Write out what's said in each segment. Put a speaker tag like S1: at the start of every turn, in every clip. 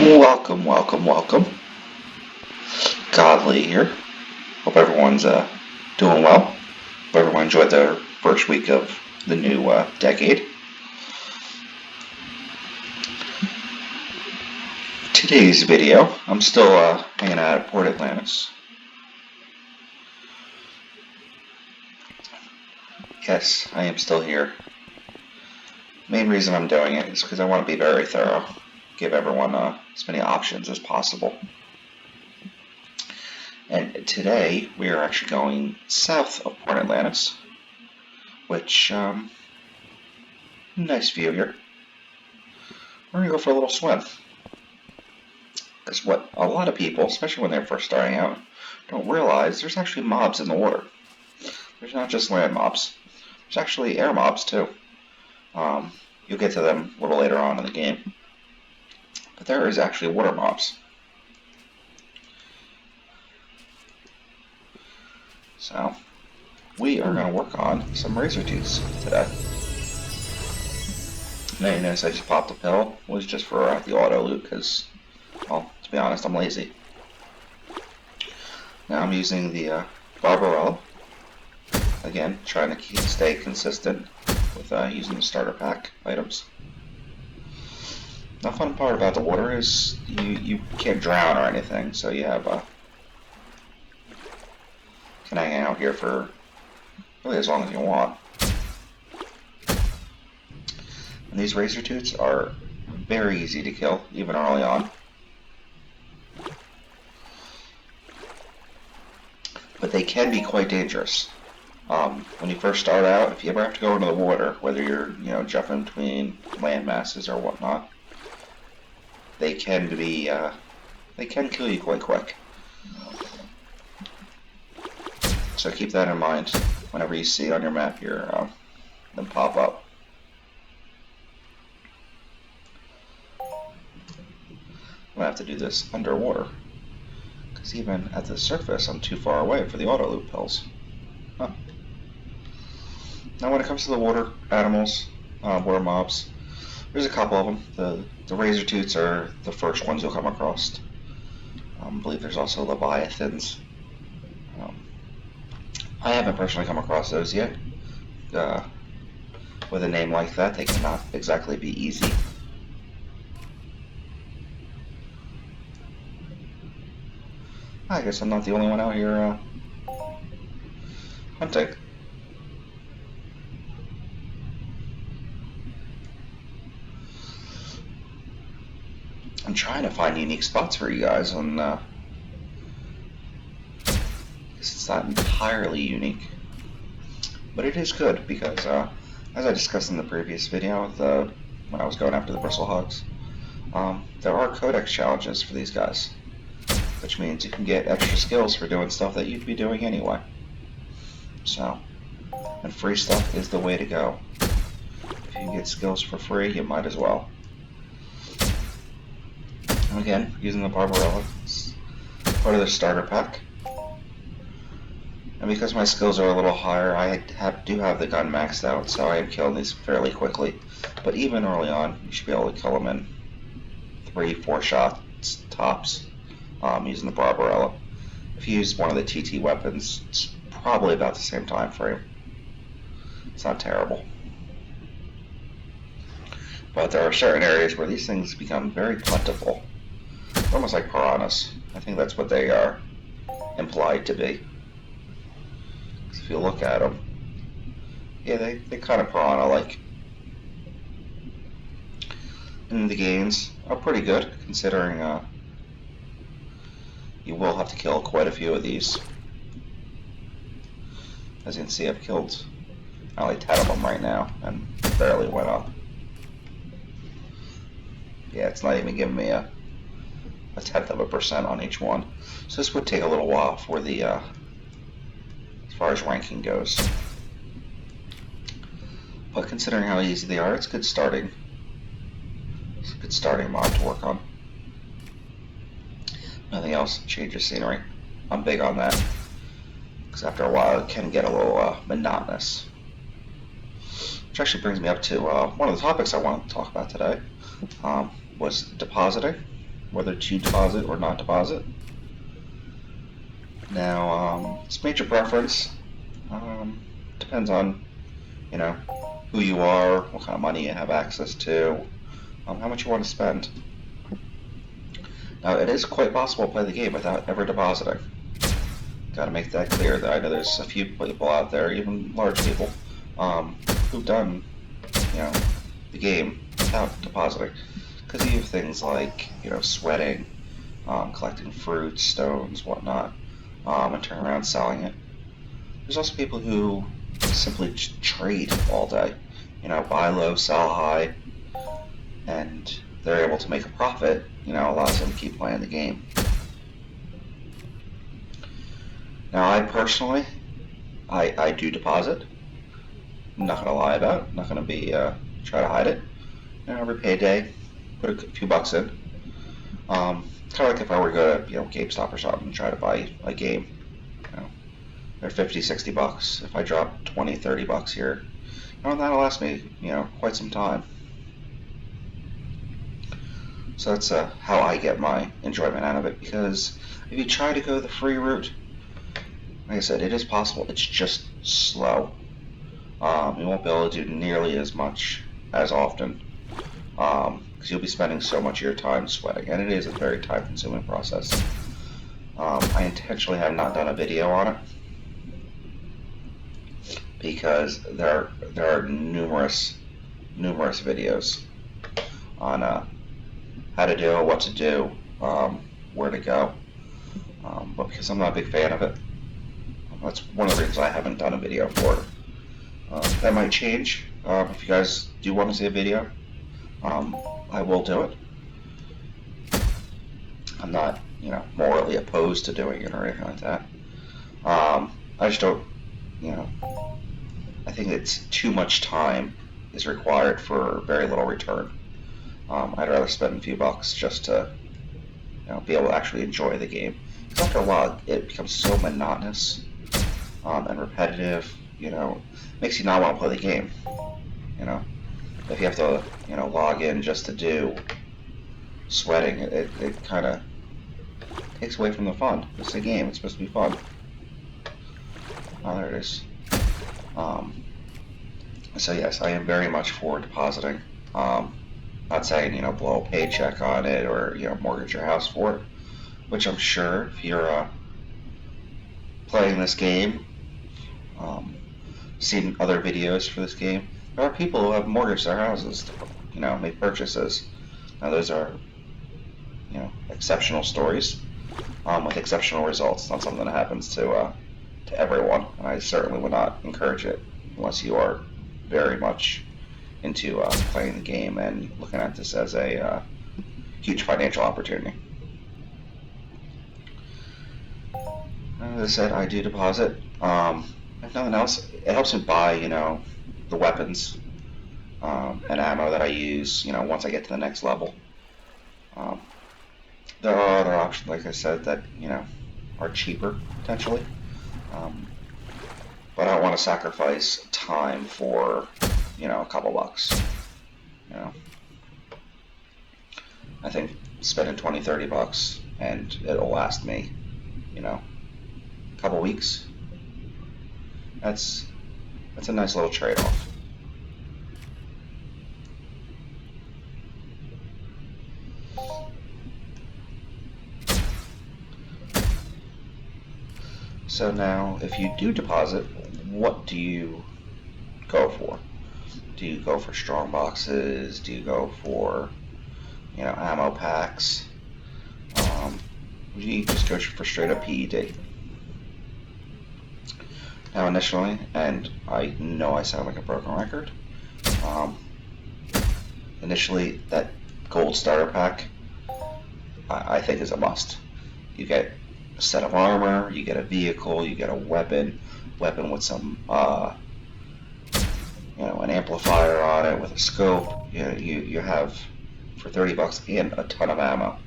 S1: Welcome, welcome, welcome. Godly here. Hope everyone's doing well. Hope everyone enjoyed their first week of the new decade. Today's video, I'm still hanging out at Port Atlantis. Yes, I am still here. Main reason I'm doing it is because I want to be very thorough. Give everyone as many options as possible. And today we are actually going south of Port Atlantis, which, nice view here. We're going to go for a little swim. Because what a lot of people, especially when they're first starting out, don't realize, there's actually mobs in the water. There's not just land mobs. There's actually air mobs too. You'll get to them a little later on in the game. But there is actually water mobs. So, we are going to work on some Razortooths today. Now you notice I just popped a pill. It was just for the auto loot because, well, to be honest, I'm lazy. Now I'm using the Barbarella. Again, trying to stay consistent with using the starter pack items. The fun part about the water is you can't drown or anything, so you have can hang out here for really as long as you want. And these Razortooths are very easy to kill, even early on. But they can be quite dangerous. When you first start out, if you ever have to go into the water, whether you're jumping between land masses or whatnot, they can kill you quite quick. So keep that in mind whenever you see it on your map here, them pop up. I'm gonna have to do this underwater, because even at the surface, I'm too far away for the auto loot pills. Huh. Now when it comes to the water animals, water mobs, there's a couple of them. The Razortooths are the first ones you'll come across. I believe there's also Leviathans. I haven't personally come across those yet. With a name like that, they cannot exactly be easy. I guess I'm not the only one out here hunting. I'm trying to find unique spots for you guys, and it's not entirely unique, but it is good because, as I discussed in the previous video, when I was going after the bristlehogs, there are Codex challenges for these guys, which means you can get extra skills for doing stuff that you'd be doing anyway. So, and free stuff is the way to go. If you can get skills for free, you might as well. And again, using the Barbarella, it's part of the starter pack. And because my skills are a little higher, I do have the gun maxed out, so I am killing these fairly quickly. But even early on, you should be able to kill them in 3-4 shots tops using the Barbarella. If you use one of the TT weapons, it's probably about the same time frame. It's not terrible. But there are certain areas where these things become very plentiful. They're almost like piranhas. I think that's what they are implied to be. If you look at them, yeah, they kind of piranha-like. And the gains are pretty good, considering you will have to kill quite a few of these. As you can see, I've killed only 10 of them right now, and barely went up. Yeah, it's not even giving me a 0.1% on each one. So this would take a little while for the as far as ranking goes. But considering how easy they are, it's a good starting mod to work on. Nothing else changes scenery. I'm big on that, because after a while it can get a little monotonous. Which actually brings me up to one of the topics I want to talk about today, was depositing. whether to deposit or not deposit. Now, it's major preference. Depends on, you know, who you are, what kind of money you have access to, how much you want to spend. Now, it is quite possible to play the game without ever depositing. Got to make that clear. That I know there's a few people out there, even large people, who've done, the game without depositing. Because you have things like, sweating, collecting fruits, stones, whatnot, and turn around selling it. There's also people who simply trade all day. Buy low, sell high, and they're able to make a profit, allows them to keep playing the game. Now, I personally, I do deposit. I'm not gonna lie about it. Not gonna be try to hide it. Every payday, put a few bucks in. Kind of like if I were to go to GameStop or something and try to buy a game. They're 50, 60 bucks. If I drop 20, 30 bucks here, that'll last me quite some time. So that's how I get my enjoyment out of it. Because if you try to go the free route, like I said, it is possible. It's just slow. You won't be able to do nearly as much as often because you'll be spending so much of your time sweating, and it is a very time-consuming process. I intentionally have not done a video on it because there are numerous videos on how to do it, what to do, where to go. But because I'm not a big fan of it, that's one of the reasons I haven't done a video for it. That might change. If you guys do want to see a video, I will do it. I'm not, morally opposed to doing it or anything like that. I just don't, I think it's too much time is required for very little return. I'd rather spend a few bucks just to, be able to actually enjoy the game. Because after a while, it becomes so monotonous and repetitive. Makes you not want to play the game. If you have to, log in just to do sweating, it kind of takes away from the fun. It's a game. It's supposed to be fun. Oh, there it is. So yes, I am very much for depositing. Not saying, blow a paycheck on it or, mortgage your house for it, which I'm sure if you're playing this game, seen other videos for this game, there are people who have mortgaged their houses to, make purchases. Now those are, exceptional stories with exceptional results. It's not something that happens to everyone, and I certainly would not encourage it unless you are very much into playing the game and looking at this as a huge financial opportunity. As I said, I do deposit. If nothing else, it helps me buy, the weapons and ammo that I use, once I get to the next level. There are other options, like I said, that, are cheaper, potentially. But I don't want to sacrifice time for, a couple bucks. I think spending 20, 30 bucks and it'll last me, a couple weeks. That's a nice little trade-off. So now, if you do deposit, what do you go for? Do you go for strong boxes? Do you go for, ammo packs? Do you just go for straight up PED? Now initially, and I know I sound like a broken record, initially that gold starter pack I think is a must. You get a set of armor, you get a vehicle, you get a weapon with some an amplifier on it with a scope. You have, for 30 bucks and a ton of ammo.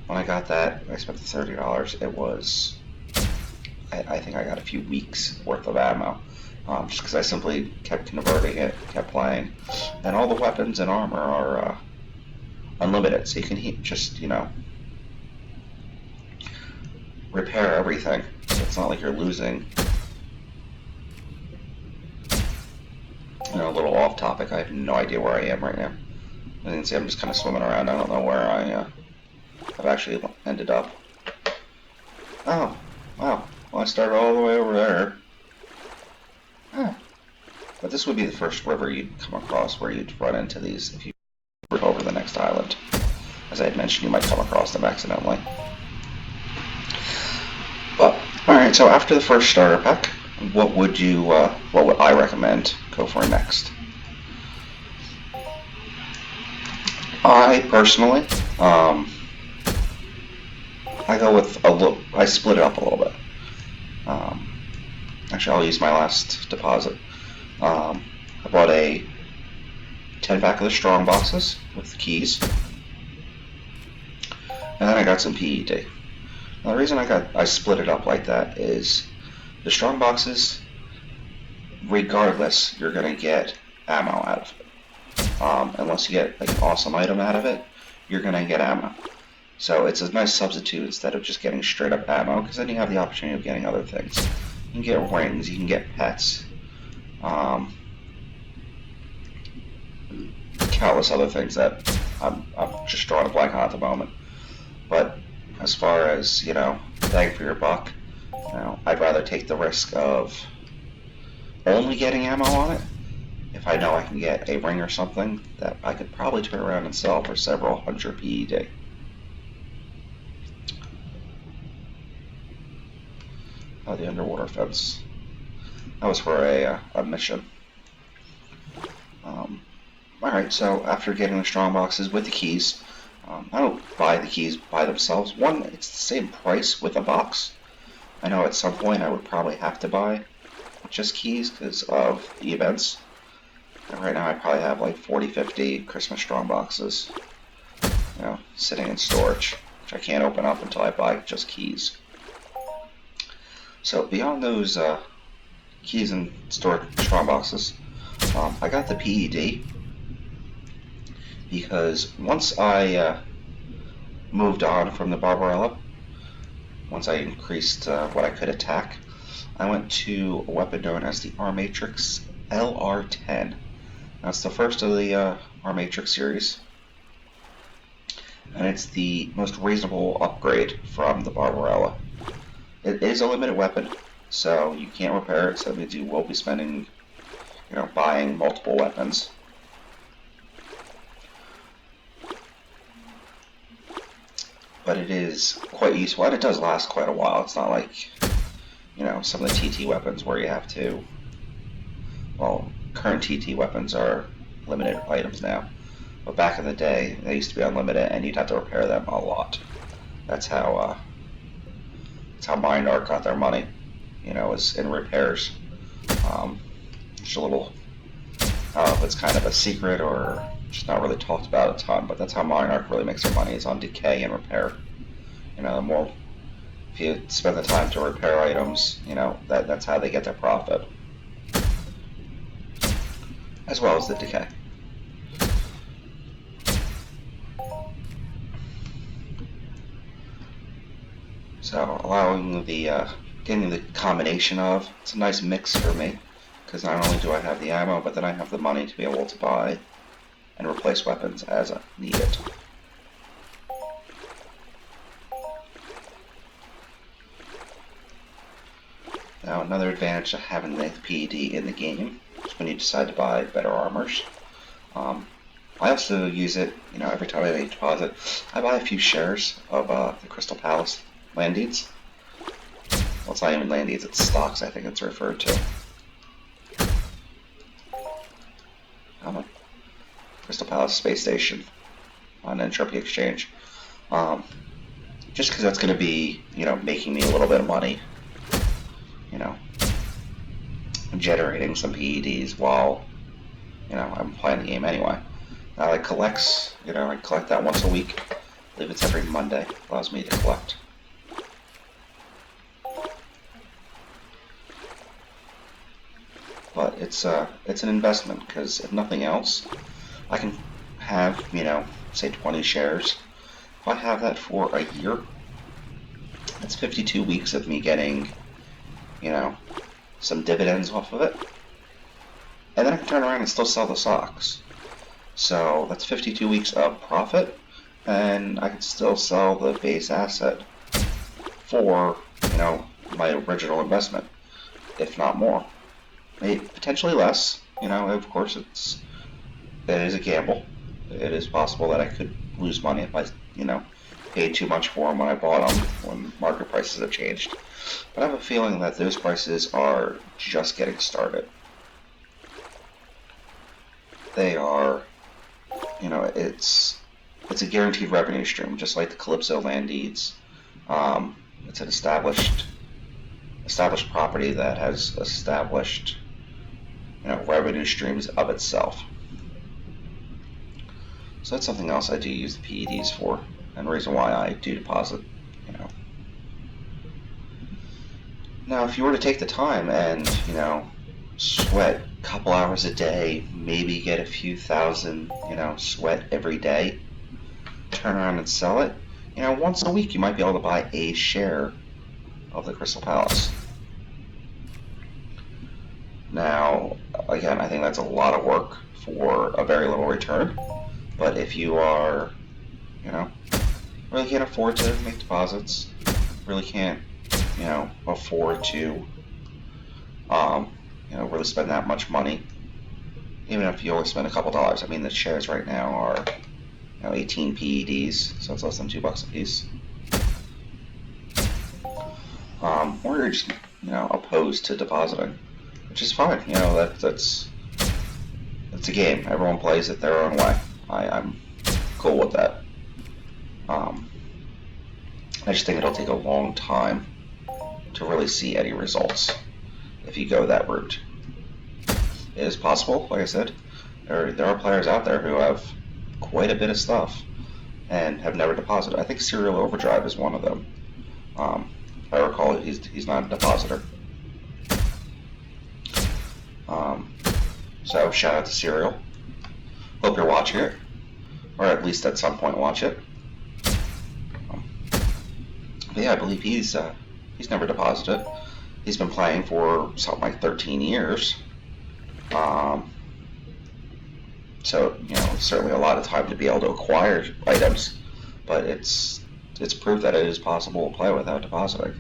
S1: When I got that, I spent the $30. It was, I think I got a few weeks worth of ammo, just because I simply kept converting it, kept playing, and all the weapons and armor are unlimited, so you can just repair everything. So it's not like you're losing. A little off topic. I have no idea where I am right now. As you can see, I'm just kind of swimming around. I don't know where I have actually ended up. Oh, wow. Well, I started all the way over there. Huh. But this would be the first river you'd come across where you'd run into these if you were over the next island. As I had mentioned, you might come across them accidentally. But, alright, so after the first starter pack, what would I recommend go for next? I personally, I go with I split it up a little bit. Actually, I'll use my last deposit. I bought a 10-pack of the strong boxes with the keys, and then I got some PED. Now, the reason I split it up like that is the strong boxes, regardless, you're gonna get ammo out of it. Unless you get like an awesome item out of it, you're gonna get ammo. So it's a nice substitute instead of just getting straight up ammo, because then you have the opportunity of getting other things. You can get rings, you can get pets, countless other things that I'm just drawing a blank on at the moment. But as far as, bang for your buck, I'd rather take the risk of only getting ammo on it if I know I can get a ring or something that I could probably turn around and sell for several hundred PED. Oh, the underwater fence. That was for a mission. Alright, so after getting the strong boxes with the keys, I don't buy the keys by themselves. One, it's the same price with a box. I know at some point I would probably have to buy just keys because of the events. And right now I probably have like 40, 50 Christmas strong boxes, sitting in storage, which I can't open up until I buy just keys. So beyond those keys and strong boxes, I got the PED because once I moved on from the Barbarella, once I increased what I could attack, I went to a weapon known as the Armatrix LR10. That's the first of the Armatrix series, and it's the most reasonable upgrade from the Barbarella. It is a limited weapon, so you can't repair it, so that means you will be spending, buying multiple weapons. But it is quite useful, and it does last quite a while. It's not like, some of the TT weapons where you have to, well, current TT weapons are limited items now. But back in the day, they used to be unlimited, and you'd have to repair them a lot. That's how Mind Art got their money, was in repairs. Just a little, I don't know if it's kind of a secret or just not really talked about a ton, but that's how Mind Art really makes their money, is on decay and repair. The more, if you spend the time to repair items, that's how they get their profit, as well as the decay. So allowing the getting the combination of, it's a nice mix for me, because not only do I have the ammo, but then I have the money to be able to buy and replace weapons as needed. Now, another advantage of having the PED in the game is when you decide to buy better armors. I also use it, every time I make a deposit, I buy a few shares of the Crystal Palace Landeeds. Well, it's not even Landeeds, it's stocks, I think it's referred to. Crystal Palace Space Station on Entropia Exchange. Just because that's going to be, making me a little bit of money. Generating some PEDs while, I'm playing the game anyway. Now, I collect that once a week. I believe it's every Monday. Allows me to collect. But it's an investment, because if nothing else, I can have, say 20 shares. If I have that for a year, That's 52 weeks of me getting, you know, some dividends off of it. And then I can turn around and still sell the socks. So that's 52 weeks of profit, and I can still sell the base asset for, my original investment, if not more. Maybe potentially less. Of course it is a gamble. It is possible that I could lose money if I, paid too much for them when I bought them, when market prices have changed. But I have a feeling that those prices are just getting started. They are, it's a guaranteed revenue stream, just like the Calypso land deeds. It's an established property that has established, revenue streams of itself. So that's something else I do use the PEDs for, and the reason why I do deposit, Now, if you were to take the time and, sweat a couple hours a day, maybe get a few thousand, sweat every day, turn around and sell it, once a week you might be able to buy a share of the Crystal Palace. Now, again, I think that's a lot of work for a very little return, but if you are, really can't afford to make deposits, really can't, afford to, really spend that much money, even if you only spend a couple dollars. I mean, the shares right now are, 18 PEDs, so it's less than $2 a piece. Or you're just, opposed to depositing, which is fine. That's a game. Everyone plays it their own way. I'm cool with that. I just think it'll take a long time to really see any results if you go that route. It is possible, like I said, there are players out there who have quite a bit of stuff and have never deposited. I think Serial Overdrive is one of them. If I recall, he's not a depositor. So shout out to Serial. Hope you're watching it, or at least at some point watch it. But yeah, I believe he's never deposited. He's been playing for something like 13 years. So, it's certainly a lot of time to be able to acquire items, but it's proof that it is possible to play without depositing.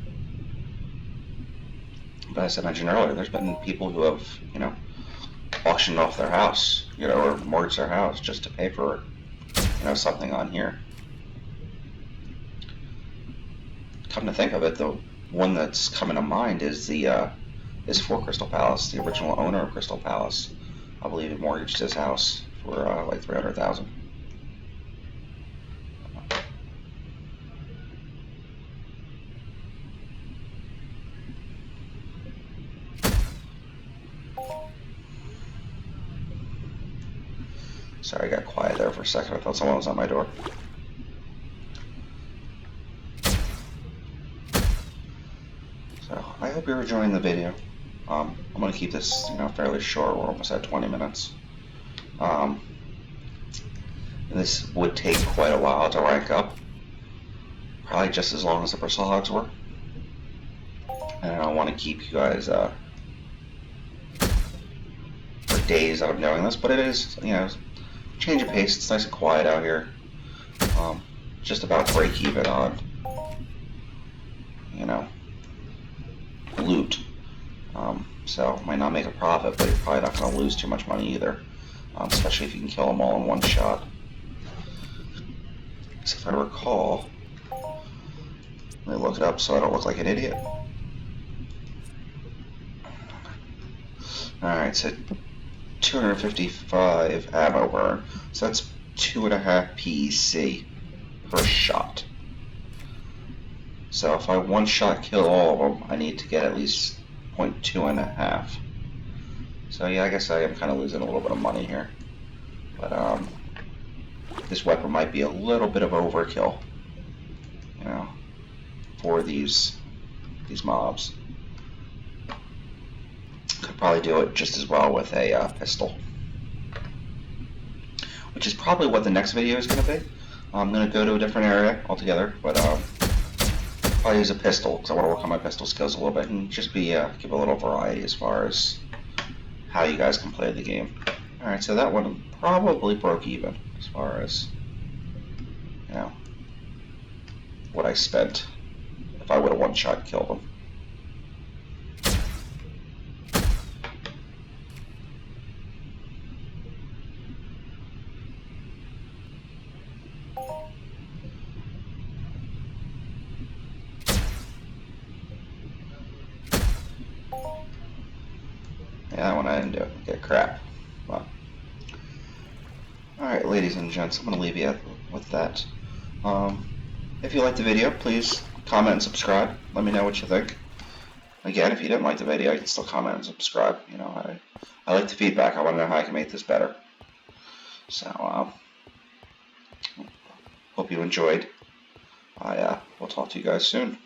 S1: But as I mentioned earlier, there's been people who have, auctioned off their house, or mortgaged their house just to pay for, something on here. Come to think of it, the one that's coming to mind is for Crystal Palace. The original owner of Crystal Palace, I believe, he mortgaged his house for like $300,000. Sorry, I got quiet there for a second. I thought someone was at my door. So I hope you're enjoying the video. I'm going to keep this, fairly short. We're almost at 20 minutes. This would take quite a while to rank up. Probably just as long as the Bristle Hogs were. And I don't want to keep you guys for days out of doing this, but it is, change of pace. It's nice and quiet out here. Just about break even on, loot. So might not make a profit, but you're probably not going to lose too much money either, especially if you can kill them all in one shot. So if I recall, let me look it up so I don't look like an idiot. Alright, so 255 ammo burn, so that's 2.5 PEC per shot. So if I one-shot kill all of them, I need to get at least 0.2.5. So yeah, I guess I am kind of losing a little bit of money here. But this weapon might be a little bit of overkill, for these mobs. Could probably do it just as well with a pistol, which is probably what the next video is going to be. I'm going to go to a different area altogether, but I'll use a pistol because I want to work on my pistol skills a little bit and just be give a little variety as far as how you guys can play the game. All right, so that one probably broke even as far as what I spent if I would have one-shot killed him. Yeah, that one I didn't do. Get crap. Well, alright, ladies and gents, I'm going to leave you with that. If you liked the video, please comment and subscribe. Let me know what you think. Again, if you didn't like the video, you can still comment and subscribe. You know, I like the feedback. I want to know how I can make this better. So, hope you enjoyed. I will talk to you guys soon.